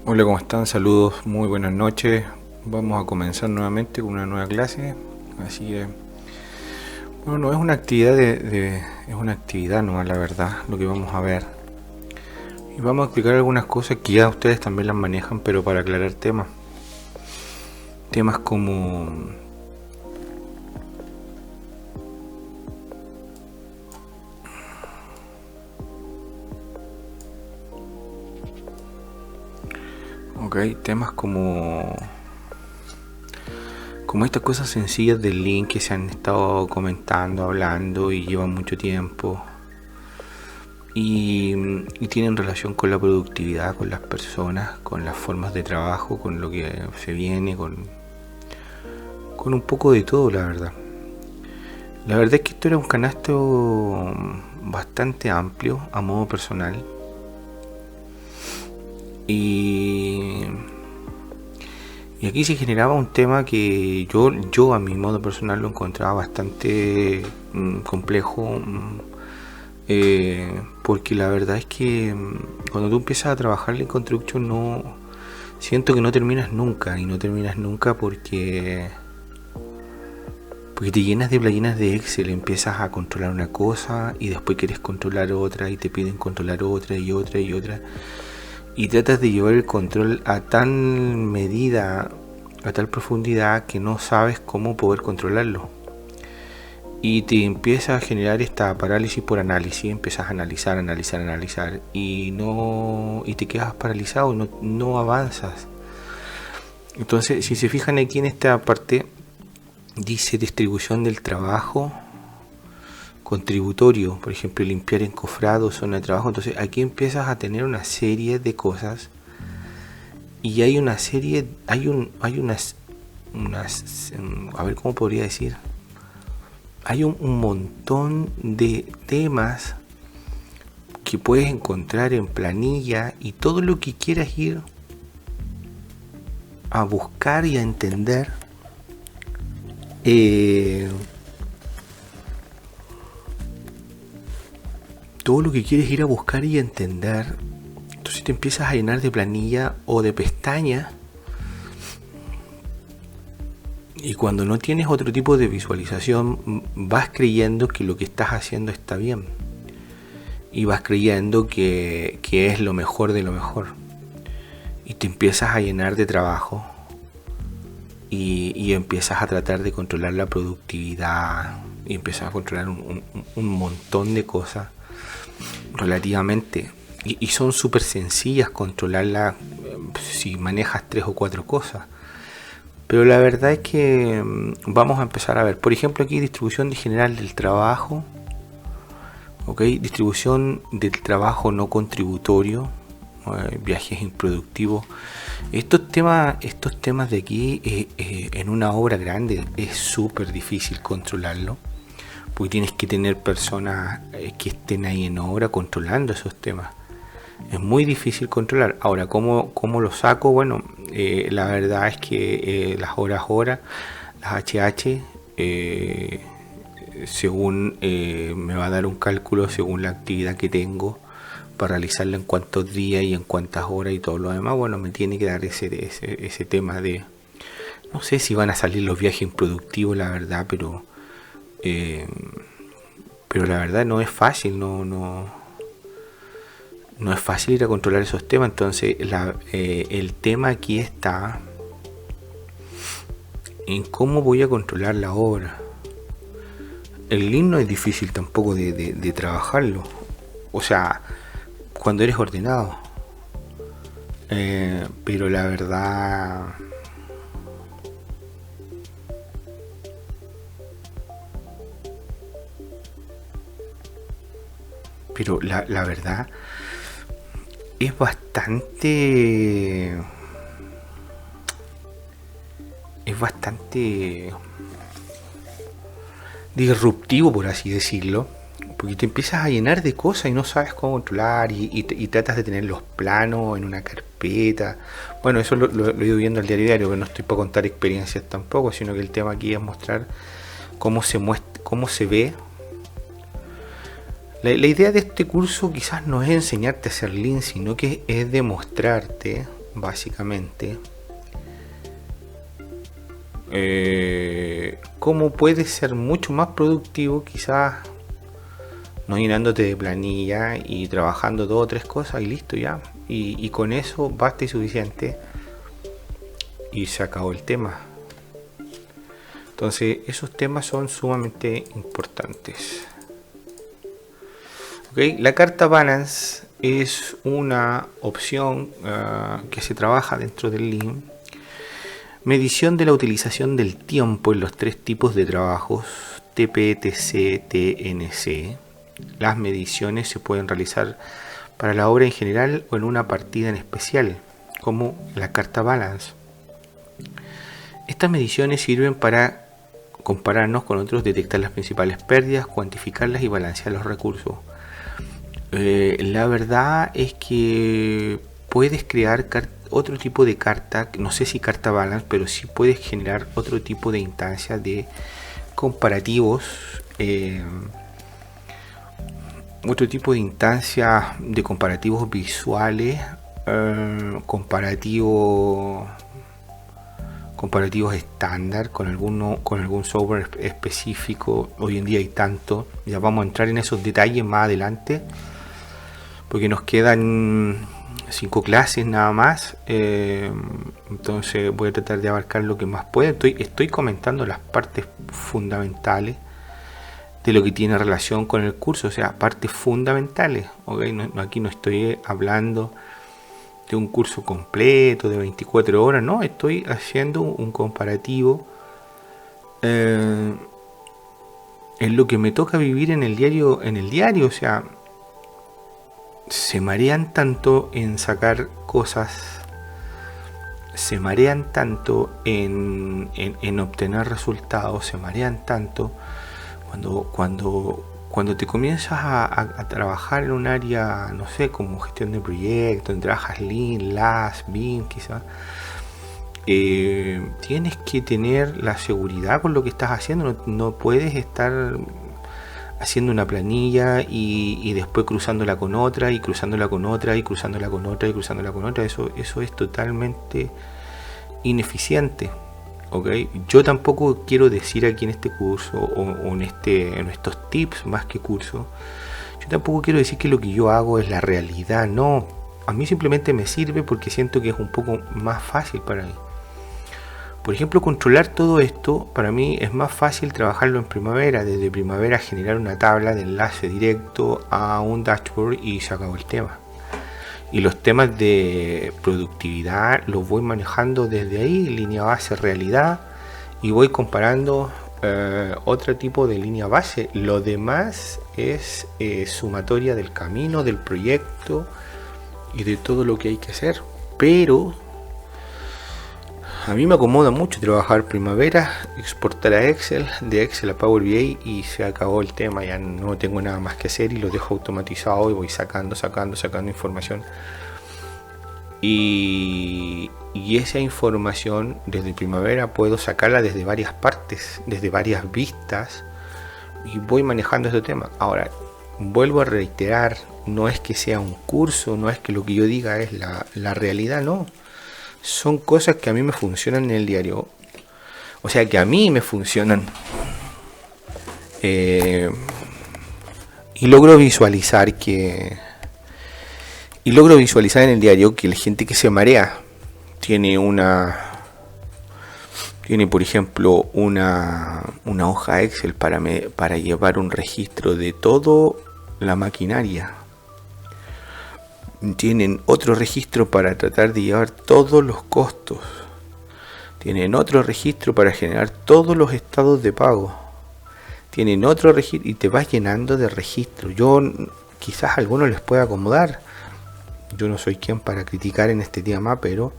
Hola, ¿cómo están? Saludos, muy buenas noches. Vamos a comenzar nuevamente con una nueva clase. Así que, bueno, no es una actividad es una actividad nomás, la verdad, lo que vamos a ver. Y vamos a explicar algunas cosas que ya ustedes también las manejan, pero para aclarar temas. Temas como temas como estas cosas sencillas del link que se han estado comentando, hablando y llevan mucho tiempo. Y tienen relación con la productividad, con las personas, con las formas de trabajo, con lo que se viene, con un poco de todo, la verdad. La verdad es que esto era un canasto bastante amplio a modo personal. Y aquí se generaba un tema que yo a mi modo personal lo encontraba bastante complejo, porque la verdad es que cuando tú empiezas a trabajar en construction no siento que no terminas nunca, y no terminas nunca porque te llenas de playinas de Excel, empiezas a controlar una cosa y después quieres controlar otra y te piden controlar otra y otra y otra, y tratas de llevar el control a tal medida, a tal profundidad que no sabes cómo poder controlarlo. Y te empieza a generar esta parálisis por análisis, empiezas a analizar y te quedas paralizado, no avanzas. Entonces, si se fijan aquí en esta parte, dice distribución del trabajo contributorio, por ejemplo, limpiar encofrado, zona de trabajo. Entonces aquí empiezas a tener una serie de cosas, y hay una serie, hay unas, a ver cómo podría decir, hay un montón de temas que puedes encontrar en planilla, y todo lo que quieras ir a buscar y a entender, todo lo que quieres ir a buscar y entender, entonces te empiezas a llenar de planilla o de pestañas, y cuando no tienes otro tipo de visualización vas creyendo que lo que estás haciendo está bien, y vas creyendo que es lo mejor de lo mejor, y te empiezas a llenar de trabajo, y empiezas a tratar de controlar la productividad, y empiezas a controlar un montón de cosas relativamente, y son súper sencillas controlarla si manejas 3 o 4 cosas. Pero la verdad es que vamos a empezar a ver, por ejemplo, aquí distribución general del trabajo, distribución del trabajo no contributorio, viajes improductivos. Estos temas de aquí, en una obra grande es súper difícil controlarlo, porque tienes que tener personas que estén ahí en obra controlando esos temas. Es muy difícil controlar. Ahora, ¿cómo lo saco? Bueno, la verdad es que las horas, las HH, según me va a dar un cálculo según la actividad que tengo para realizarla, en cuántos días y en cuántas horas y todo lo demás. Bueno, me tiene que dar ese tema de, no sé si van a salir los viajes improductivos, la verdad, pero la verdad no es fácil, no es fácil ir a controlar esos temas. Entonces el tema aquí está en cómo voy a controlar la obra. El Lean no es difícil tampoco de trabajarlo, o sea, cuando eres ordenado, pero la verdad, la verdad es bastante disruptivo, por así decirlo, porque te empiezas a llenar de cosas y no sabes cómo controlar, y tratas de tener los planos en una carpeta. Bueno, eso lo he ido viendo al diario, pero no estoy para contar experiencias tampoco, sino que el tema aquí es mostrar cómo se ve La idea de este curso quizás no es enseñarte a hacer Lean, sino que es demostrarte, básicamente, cómo puedes ser mucho más productivo, quizás no llenándote de planilla y trabajando 2 o 3 cosas y listo ya. Y con eso basta y suficiente y se acabó el tema. Entonces esos temas son sumamente importantes. Okay. La carta Balance es una opción que se trabaja dentro del Lean. Medición de la utilización del tiempo en los 3 tipos de trabajos TPTC, TNC. Las mediciones se pueden realizar para la obra en general o en una partida en especial, como la carta Balance. Estas mediciones sirven para compararnos con otros, detectar las principales pérdidas, cuantificarlas y balancear los recursos. La verdad es que puedes crear otro tipo de carta, no sé si carta Balance, pero sí puedes generar otro tipo de instancias de comparativos, otro tipo de instancias de comparativos visuales, comparativos estándar con algún software específico. Hoy en día hay tanto, ya vamos a entrar en esos detalles más adelante, porque nos quedan 5 clases nada más, entonces voy a tratar de abarcar lo que más pueda. Estoy comentando las partes fundamentales de lo que tiene relación con el curso, o sea, partes fundamentales, ¿okay? Aquí no estoy hablando de un curso completo de 24 horas, no, estoy haciendo un comparativo en lo que me toca vivir en el diario, o sea, se marean tanto en sacar cosas, se marean tanto en obtener resultados, se marean tanto cuando te comienzas a trabajar en un área, no sé, como gestión de proyectos, donde trabajas Lean, LAS, BIM quizás, tienes que tener la seguridad con lo que estás haciendo. No puedes estar haciendo una planilla y después cruzándola con otra y cruzándola con otra y cruzándola con otra y cruzándola con otra. Eso es totalmente ineficiente. Okay. Yo tampoco quiero decir aquí en este curso o en estos tips más que curso, yo tampoco quiero decir que lo que yo hago es la realidad. No, a mí simplemente me sirve porque siento que es un poco más fácil para mí. Por ejemplo, controlar todo esto para mí es más fácil trabajarlo en Primavera. Desde Primavera generar una tabla de enlace directo a un dashboard y se acabó el tema. Y los temas de productividad los voy manejando desde ahí, línea base, realidad, y voy comparando otro tipo de línea base. Lo demás es sumatoria del camino, del proyecto y de todo lo que hay que hacer. Pero a mí me acomoda mucho trabajar Primavera, exportar a Excel, de Excel a Power BI y se acabó el tema. Ya no tengo nada más que hacer y lo dejo automatizado y voy sacando información. Y esa información desde Primavera puedo sacarla desde varias partes, desde varias vistas, y voy manejando este tema. Ahora, vuelvo a reiterar, no es que sea un curso, no es que lo que yo diga es la realidad, no. Son cosas que a mí me funcionan en el diario. O sea, que a mí me funcionan. Y logro visualizar en el diario que la gente que se marea tiene por ejemplo una hoja Excel para llevar un registro de toda la maquinaria. Tienen otro registro para tratar de llevar todos los costos. Tienen otro registro para generar todos los estados de pago. Tienen otro registro y te vas llenando de registros. Quizás a algunos les pueda acomodar. Yo no soy quien para criticar en este tema, pero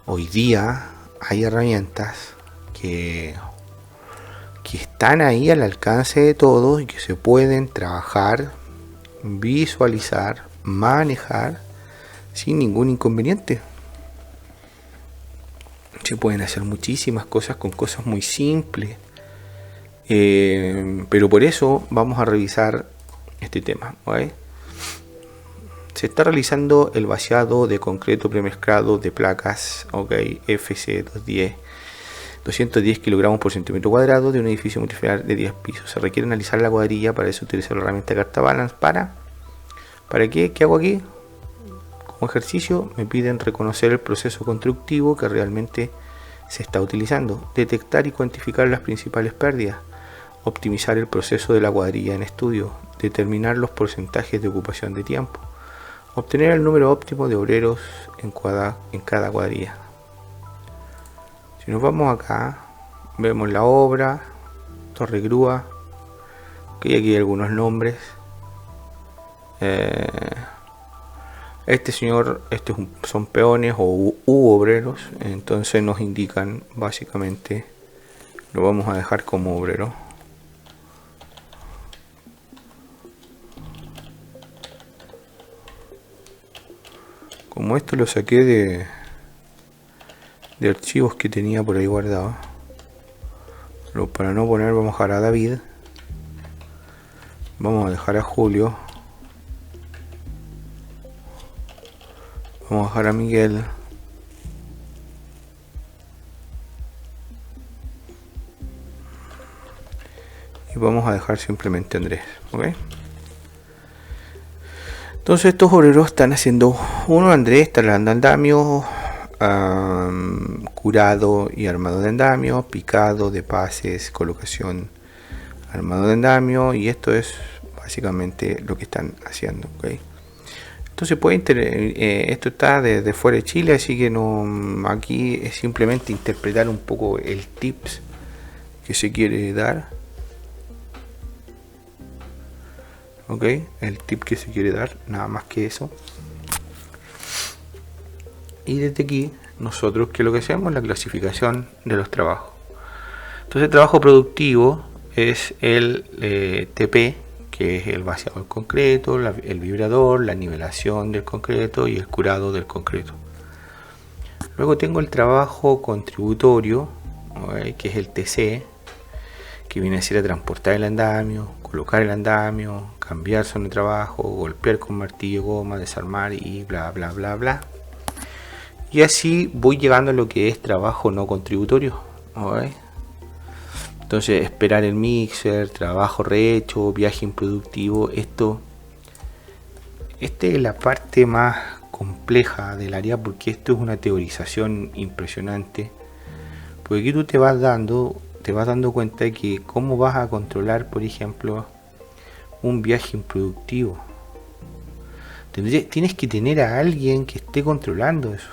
hoy día hay herramientas que están ahí al alcance de todos y que se pueden trabajar, visualizar, manejar sin ningún inconveniente. Se pueden hacer muchísimas cosas con cosas muy simples, pero por eso vamos a revisar este tema, ¿okay? Se está realizando el vaciado de concreto premezclado de placas, okay, FC 210 kilogramos por centímetro cuadrado de un edificio multifamiliar de 10 pisos. Se requiere analizar la cuadrilla, para eso utilizar la herramienta Carta Balance. ¿Para qué? ¿Qué hago aquí? Como ejercicio me piden reconocer el proceso constructivo que realmente se está utilizando, detectar y cuantificar las principales pérdidas, optimizar el proceso de la cuadrilla en estudio, determinar los porcentajes de ocupación de tiempo, obtener el número óptimo de obreros en cada cuadrilla. Si nos vamos acá, vemos la obra, torre grúa, que aquí hay algunos nombres. Son peones o obreros, entonces nos indican básicamente, lo vamos a dejar como obrero. Como esto lo saqué de archivos que tenía por ahí guardados, pero para no poner, vamos a dejar a David, vamos a dejar a Julio, vamos a dejar a Miguel, y vamos a dejar simplemente a Andrés, ¿ok? Entonces estos obreros están haciendo, Andrés está armando andamio, curado y armado de andamio, picado de pases, colocación, armado de andamio, y esto es básicamente lo que están haciendo, ¿okay? Entonces esto está desde fuera de Chile, así que aquí es simplemente interpretar un poco el tips que se quiere dar, ¿ok? El tip que se quiere dar, nada más que eso. Y desde aquí nosotros, ¿qué es lo que hacemos? La clasificación de los trabajos. Entonces el trabajo productivo es el TP, que es el vaciado del concreto, el vibrador, la nivelación del concreto y el curado del concreto. Luego tengo el trabajo contributorio, ¿okay? Que es el TC, que viene a ser a transportar el andamio, colocar el andamio, cambiar zona de trabajo, golpear con martillo, goma, desarmar y bla bla bla bla. Y así voy llegando a lo que es trabajo no contributorio, ¿okay? Entonces esperar el mixer, trabajo rehecho, viaje improductivo, esta es la parte más compleja del área, porque esto es una teorización impresionante, porque aquí tú te vas dando cuenta de que cómo vas a controlar, por ejemplo, un viaje improductivo. Tienes que tener a alguien que esté controlando eso.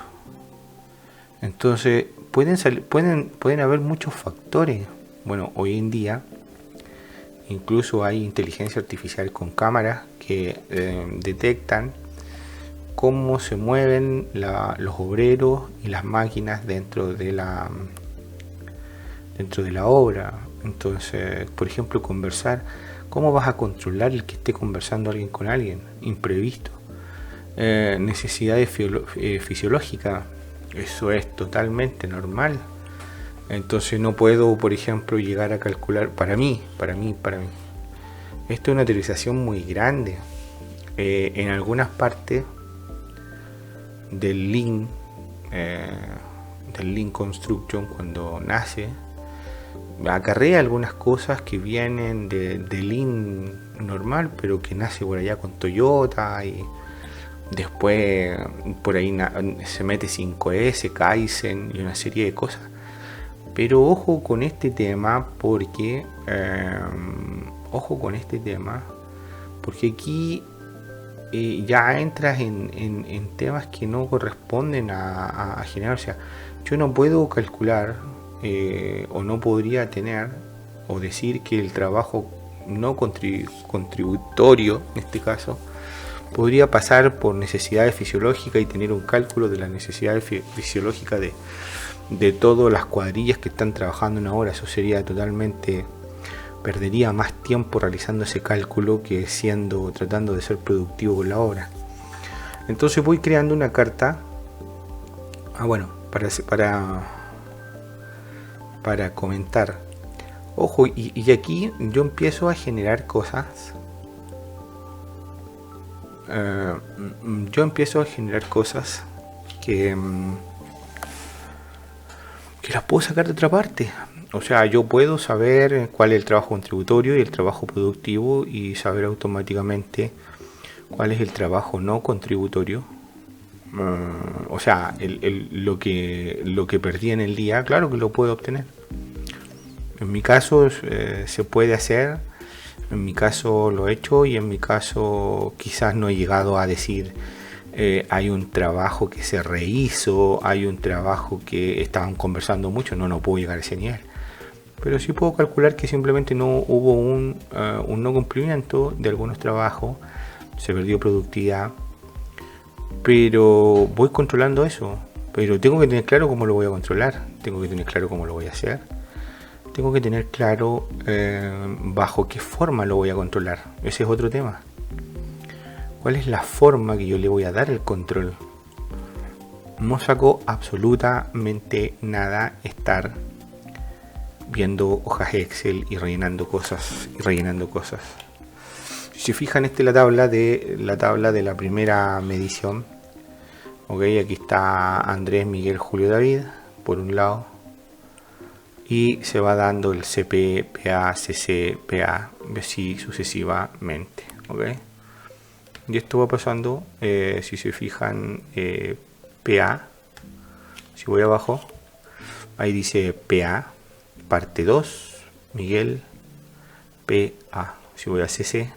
Entonces pueden haber muchos factores. Bueno, hoy en día incluso hay inteligencia artificial con cámaras que detectan cómo se mueven los obreros y las máquinas dentro de la obra. Entonces, por ejemplo, conversar, ¿cómo vas a controlar el que esté conversando alguien con alguien? Imprevisto. Necesidades fisiológicas, eso es totalmente normal. Entonces no puedo, por ejemplo, llegar a calcular, para mí, esto es una teorización muy grande. En algunas partes del Lean Construction, cuando nace, acarrea algunas cosas que vienen de Lean normal, pero que nace por allá con Toyota, y después por ahí se mete 5S, Kaizen y una serie de cosas. Pero ojo con este tema, porque aquí ya entras en temas que no corresponden a generar. O sea, yo no puedo calcular o no podría tener o decir que el trabajo no contributorio, en este caso, podría pasar por necesidades fisiológicas y tener un cálculo de las necesidades fisiológicas de todas las cuadrillas que están trabajando en una hora. Eso sería totalmente, perdería más tiempo realizando ese cálculo que tratando de ser productivo con la obra. Entonces voy creando una carta, para comentar. Ojo, y aquí yo empiezo a generar cosas yo empiezo a generar cosas que las puedo sacar de otra parte. O sea, yo puedo saber cuál es el trabajo contributorio y el trabajo productivo y saber automáticamente cuál es el trabajo no contributorio. O sea, lo que perdí en el día, claro que lo puedo obtener. En mi caso se puede hacer, en mi caso lo he hecho y en mi caso quizás no he llegado a decir hay un trabajo que se rehizo, hay un trabajo que estaban conversando mucho, no puedo llegar a ese nivel. Pero sí puedo calcular que simplemente no hubo un no cumplimiento de algunos trabajos, se perdió productividad, pero voy controlando eso. Pero tengo que tener claro cómo lo voy a controlar, tengo que tener claro cómo lo voy a hacer, tengo que tener claro bajo qué forma lo voy a controlar. Ese es otro tema. ¿Cuál es la forma que yo le voy a dar el control? No saco absolutamente nada estar viendo hojas Excel y rellenando cosas. Si se fijan, esta es la tabla de la primera medición. Ok, aquí está Andrés, Miguel, Julio, David por un lado, y se va dando el CP, PA, CC, PA, así sucesivamente. Ok, y esto va pasando. Si se fijan, PA, si voy abajo, ahí dice PA parte 2, Miguel, PA. Si voy a CC,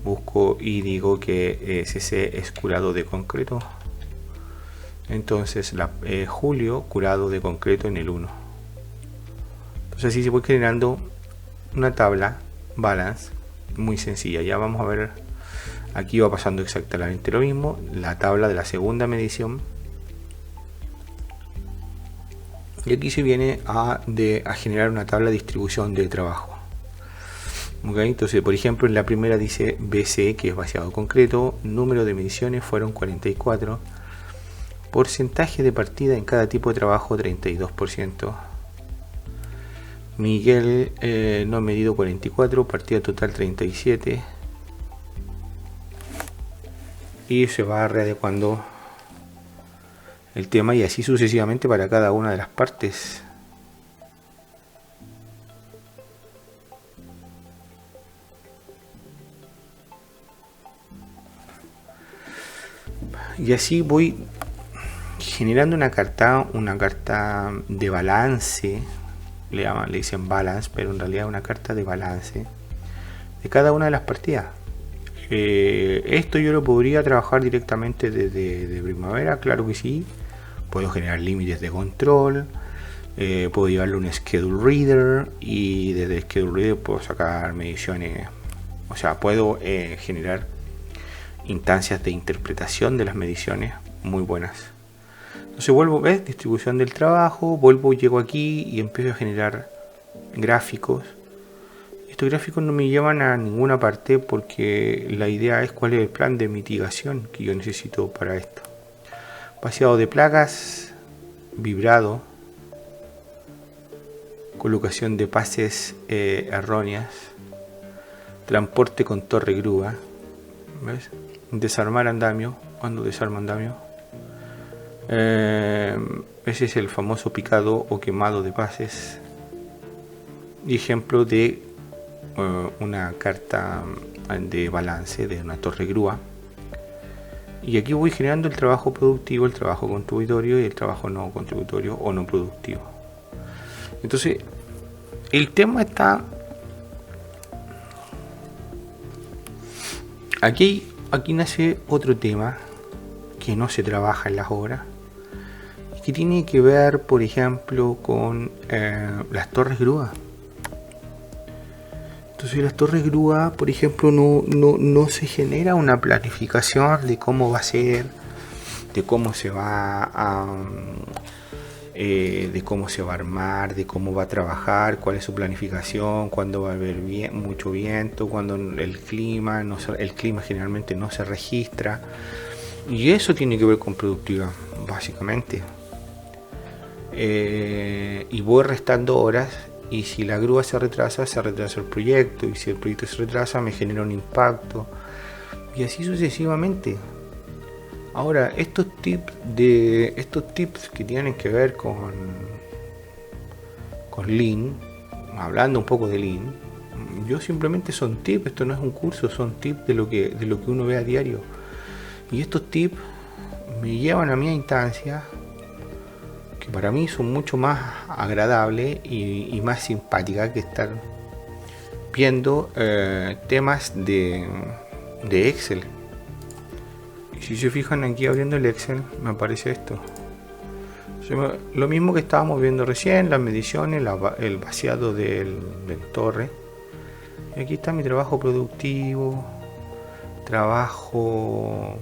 busco y digo que CC es curado de concreto. Entonces Julio, curado de concreto en el 1. Entonces así se voy generando una tabla balance muy sencilla. Ya vamos a ver, aquí va pasando exactamente lo mismo. La tabla de la segunda medición. Y aquí se viene a generar una tabla de distribución de trabajo. Okay, entonces, por ejemplo, en la primera dice BC, que es vaciado concreto, número de mediciones fueron 44, porcentaje de partida en cada tipo de trabajo 32%. Miguel no ha medido 44, partida total 37. Y se va readecuando el tema y así sucesivamente para cada una de las partes. Y así voy generando una carta de balance, le dicen balance, pero en realidad una carta de balance de cada una de las partidas. Esto yo lo podría trabajar directamente desde Primavera, claro que sí. Puedo generar límites de control, puedo llevarle un schedule reader y desde el schedule reader puedo sacar mediciones. O sea, puedo generar instancias de interpretación de las mediciones muy buenas. Entonces vuelvo, ¿ves? Distribución del trabajo, llego aquí y empiezo a generar gráficos. Estos gráficos no me llevan a ninguna parte porque la idea es cuál es el plan de mitigación que yo necesito para esto. Vaciado de placas, vibrado, colocación de pases erróneas, transporte con torre grúa, ¿ves? Desarmar andamio, cuando desarma andamio. Ese es el famoso picado o quemado de pases. Y ejemplo de una carta de balance de una torre grúa. Y aquí voy generando el trabajo productivo, el trabajo contributorio y el trabajo no contributorio o no productivo. Entonces, el tema está aquí nace otro tema que no se trabaja en las obras, que tiene que ver, por ejemplo, con las torres grúa. Entonces las torres grúa, por ejemplo, no se genera una planificación de cómo va a ser, de cómo se va a armar, de cómo va a trabajar, cuál es su planificación, cuándo va a haber mucho viento, cuando el clima generalmente no se registra. Y eso tiene que ver con productividad, básicamente. Y voy restando horas, y si la grúa se retrasa el proyecto, y si el proyecto se retrasa me genera un impacto. y así sucesivamente. Ahora, estos tips que tienen que ver con Lean, hablando un poco de Lean, yo simplemente son tips, esto no es un curso, son tips de lo que uno ve a diario. Y estos tips me llevan a mí a instancias que para mí son mucho más agradables y más simpáticas que estar viendo temas de Excel. Si se fijan aquí abriendo el Excel, me aparece esto. Lo mismo que estábamos viendo recién, las mediciones, el vaciado del torre. Y aquí está mi trabajo productivo, trabajo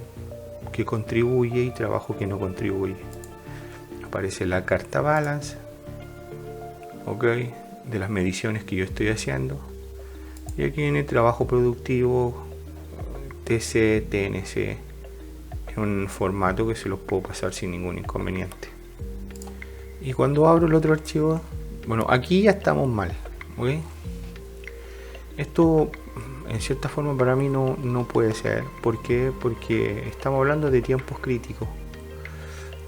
que contribuye y trabajo que no contribuye. Aparece la carta balance, ok, de las mediciones que yo estoy haciendo. Y aquí viene trabajo productivo, TC, TNC, en un formato que se los puedo pasar sin ningún inconveniente. Y cuando abro el otro archivo, bueno, aquí ya estamos mal, ¿ok? Esto en cierta forma para mí no puede ser. ¿Por qué? Porque estamos hablando de tiempos críticos.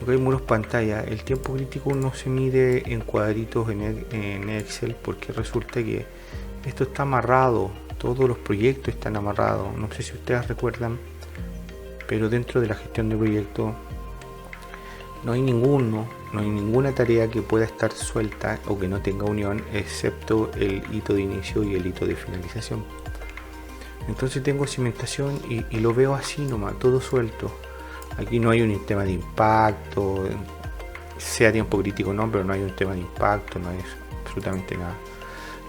¿Ok? Muros pantalla. El tiempo crítico no se mide en cuadritos en Excel, porque resulta que esto está amarrado. Todos los proyectos están amarrados. No sé si ustedes recuerdan, pero dentro de la gestión de proyectos no hay ninguna tarea que pueda estar suelta o que no tenga unión, excepto el hito de inicio y el hito de finalización. Entonces tengo cimentación y lo veo así nomás, todo suelto. Aquí no hay un tema de impacto, sea tiempo crítico o no, pero no hay un tema de impacto, no hay absolutamente nada.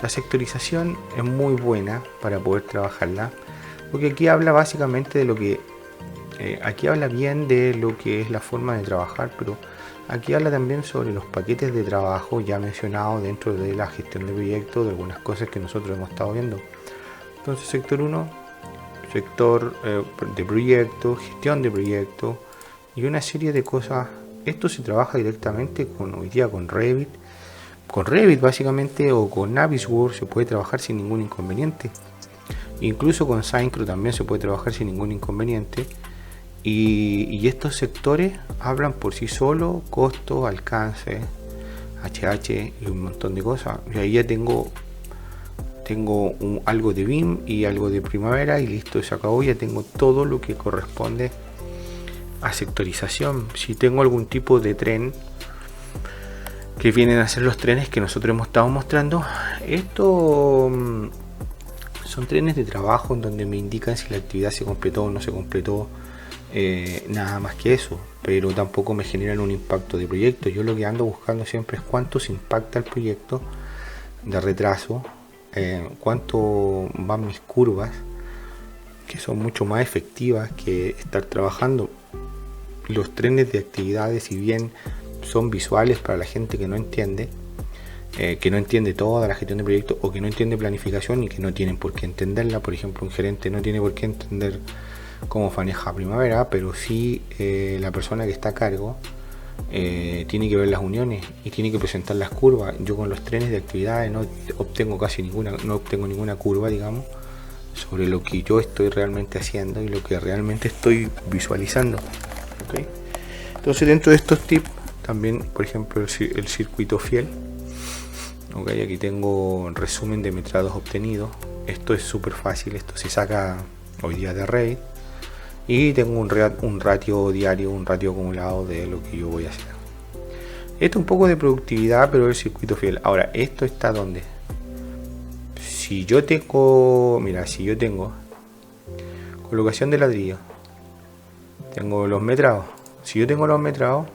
La sectorización es muy buena para poder trabajarla, porque aquí habla básicamente de lo que aquí habla bien de lo que es la forma de trabajar, pero aquí habla también sobre los paquetes de trabajo ya mencionados dentro de la gestión de proyectos, de algunas cosas que nosotros hemos estado viendo. Entonces, sector 1, sector de proyectos, gestión de proyectos y una serie de cosas. Esto se trabaja directamente hoy día con Revit. Con Revit básicamente, o con Navisworks se puede trabajar sin ningún inconveniente. Incluso con Syncro también se puede trabajar sin ningún inconveniente. Y estos sectores hablan por sí solos: costo, alcance, HH y un montón de cosas. Y ahí ya tengo algo de BIM y algo de primavera y listo, se acabó. Ya tengo todo lo que corresponde a sectorización. Si tengo algún tipo de tren, que vienen a ser los trenes que nosotros hemos estado mostrando, esto son trenes de trabajo en donde me indican si la actividad se completó o no se completó. Nada más que eso, pero tampoco me generan un impacto de proyecto. Yo lo que ando buscando siempre es cuánto se impacta el proyecto de retraso, cuánto van mis curvas, que son mucho más efectivas que estar trabajando los trenes de actividades. Si bien son visuales para la gente que no entiende toda la gestión de proyectos, o que no entiende planificación y que no tienen por qué entenderla. Por ejemplo, un gerente no tiene por qué entender cómo maneja primavera, pero sí la persona que está a cargo tiene que ver las uniones y tiene que presentar las curvas. Yo con los trenes de actividades no obtengo ninguna curva, digamos, sobre lo que yo estoy realmente haciendo y lo que realmente estoy visualizando. ¿Okay? Entonces, dentro de estos tips también, por ejemplo, el circuito fiel. Okay, aquí tengo un resumen de metrados obtenidos. Esto es súper fácil, esto se saca hoy día de Revit. Y tengo un ratio diario, un ratio acumulado de lo que yo voy a hacer. Esto es un poco de productividad, pero el circuito fiel. Ahora, ¿esto está dónde? Si yo tengo colocación de ladrillo, tengo los metrados. Si yo tengo los metrados,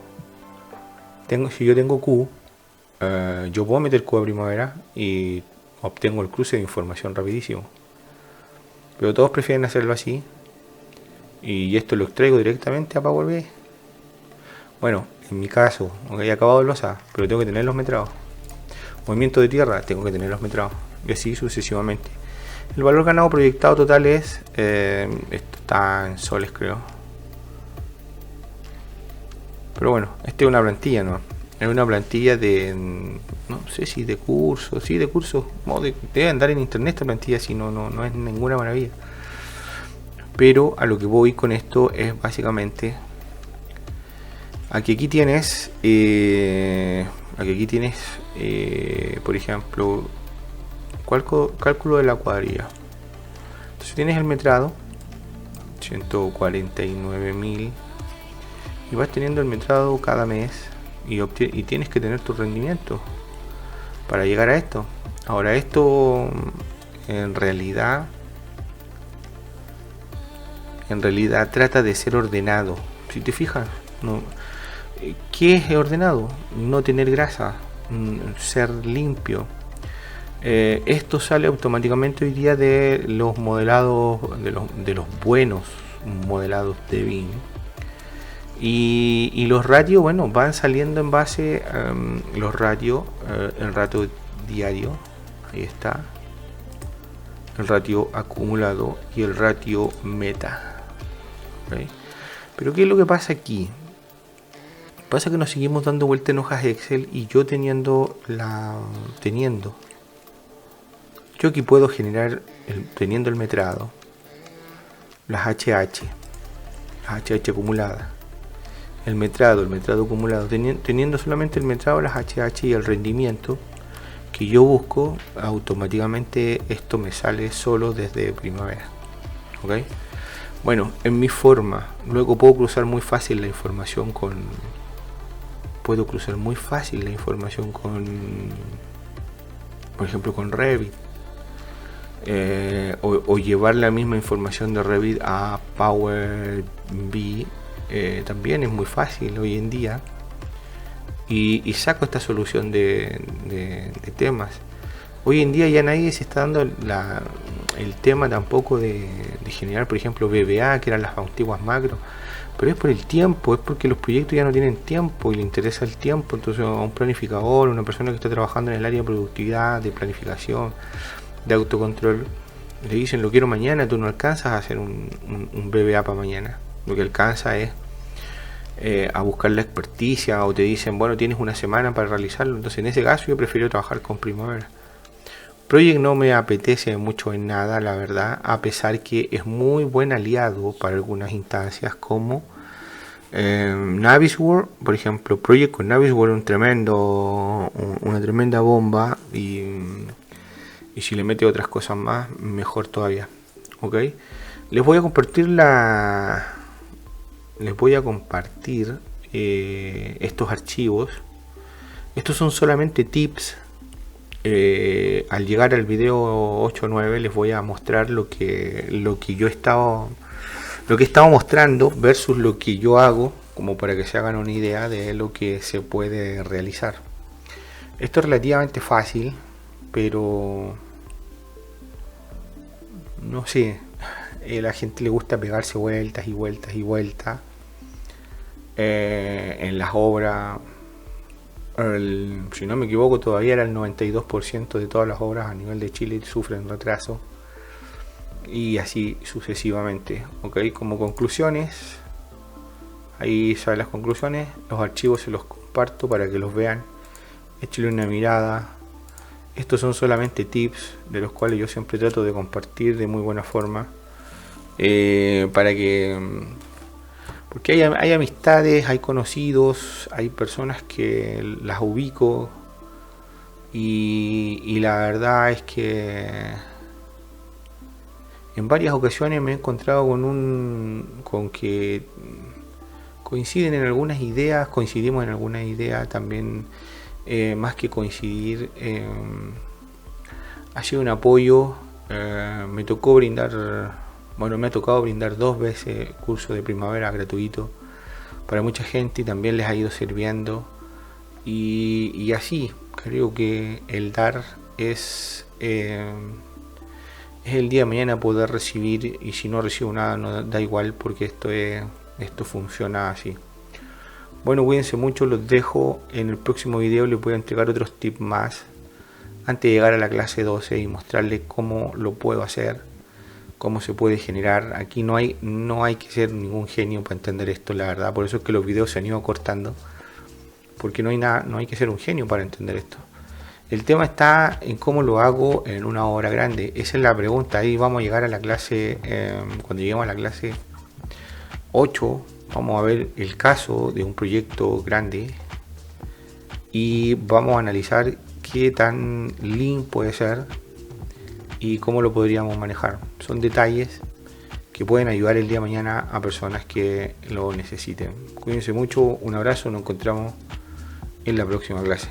si yo tengo Q, yo puedo meter Q de primavera y obtengo el cruce de información rapidísimo. Pero todos prefieren hacerlo así. Y esto lo extraigo directamente a Power BI. Bueno, en mi caso, aunque haya acabado de losar, pero tengo que tener los metrados. Movimiento de tierra, tengo que tener los metrados. Y así sucesivamente. El valor ganado proyectado total es, esto está en soles, creo. Pero bueno, esta es una plantilla, ¿no? Es una plantilla de, no sé si de curso, sí, de curso. Debe andar en internet esta plantilla, si no es ninguna maravilla. Pero a lo que voy con esto es básicamente aquí tienes por ejemplo cálculo de la cuadrilla. Entonces tienes el metrado 149.000 y vas teniendo el metrado cada mes y tienes que tener tu rendimiento para llegar a esto. Ahora esto en realidad trata de ser ordenado. Si te fijas, no, ¿qué es ordenado? No tener grasa, ser limpio. Esto sale automáticamente hoy día de los modelados, de los buenos modelados de BIM. Y los ratios, bueno, van saliendo en base los ratios, el ratio diario, ahí está, el ratio acumulado y el ratio meta. ¿Okay? Pero ¿qué es lo que pasa aquí? Pasa que nos seguimos dando vuelta en hojas Excel y yo teniendo yo aquí puedo generar teniendo el metrado, las HH acumuladas, el metrado acumulado, teniendo solamente el metrado, las HH y el rendimiento que yo busco, automáticamente esto me sale solo desde Primavera. ¿Ok? Bueno, en mi forma, luego puedo cruzar muy fácil la información con por ejemplo, con Revit. O llevar la misma información de Revit a Power BI, también es muy fácil hoy en día, y saco esta solución de temas. Hoy en día ya nadie se está dando el tema tampoco de generar, por ejemplo, VBA, que eran las antiguas macros, pero es por el tiempo, es porque los proyectos ya no tienen tiempo y le interesa el tiempo. Entonces a un planificador, una persona que está trabajando en el área de productividad, de planificación, de autocontrol, le dicen lo quiero mañana, tú no alcanzas a hacer un VBA para mañana, lo que alcanza es a buscar la experticia, o te dicen bueno, tienes una semana para realizarlo. Entonces en ese caso yo prefiero trabajar con Primavera. Project no me apetece mucho en nada, la verdad, a pesar que es muy buen aliado para algunas instancias como Navisworks, por ejemplo. Project con Navisworks una tremenda bomba, y si le mete otras cosas más, mejor todavía. Ok, les voy a compartir estos archivos. Estos son solamente tips. Al llegar al video 8 o 9 les voy a mostrar lo que he estado mostrando versus lo que yo hago, como para que se hagan una idea de lo que se puede realizar. Esto es relativamente fácil, pero no sé, a la gente le gusta pegarse vueltas y vueltas y vueltas en las obras. Si no me equivoco, todavía era el 92% de todas las obras a nivel de Chile sufren retraso, y así sucesivamente. Ok, como conclusiones, ahí saben las conclusiones. Los archivos se los comparto para que los vean, échenle una mirada. Estos son solamente tips de los cuales yo siempre trato de compartir de muy buena forma, para que, porque hay amistades, hay conocidos, hay personas que las ubico, y la verdad es que en varias ocasiones me he encontrado con que coinciden en algunas ideas, coincidimos en algunas ideas también. Más que coincidir, ha sido un apoyo. Me ha tocado brindar 2 veces curso de Primavera gratuito para mucha gente, y también les ha ido sirviendo, y así creo que el dar es el día de mañana poder recibir, y si no recibo nada no da igual, porque esto funciona así. Bueno, cuídense mucho, los dejo. En el próximo video les voy a entregar otros tips más antes de llegar a la clase 12 y mostrarles cómo lo puedo hacer, cómo se puede generar. Aquí no hay que ser ningún genio para entender esto, la verdad. Por eso es que los videos se han ido cortando, porque no hay que ser un genio para entender esto. El tema está en cómo lo hago en una obra grande. Esa es la pregunta. Ahí vamos a llegar a la clase, cuando lleguemos a la clase 8, vamos a ver el caso de un proyecto grande y vamos a analizar qué tan lean puede ser y cómo lo podríamos manejar. Son detalles que pueden ayudar el día de mañana a personas que lo necesiten. Cuídense mucho, un abrazo, nos encontramos en la próxima clase.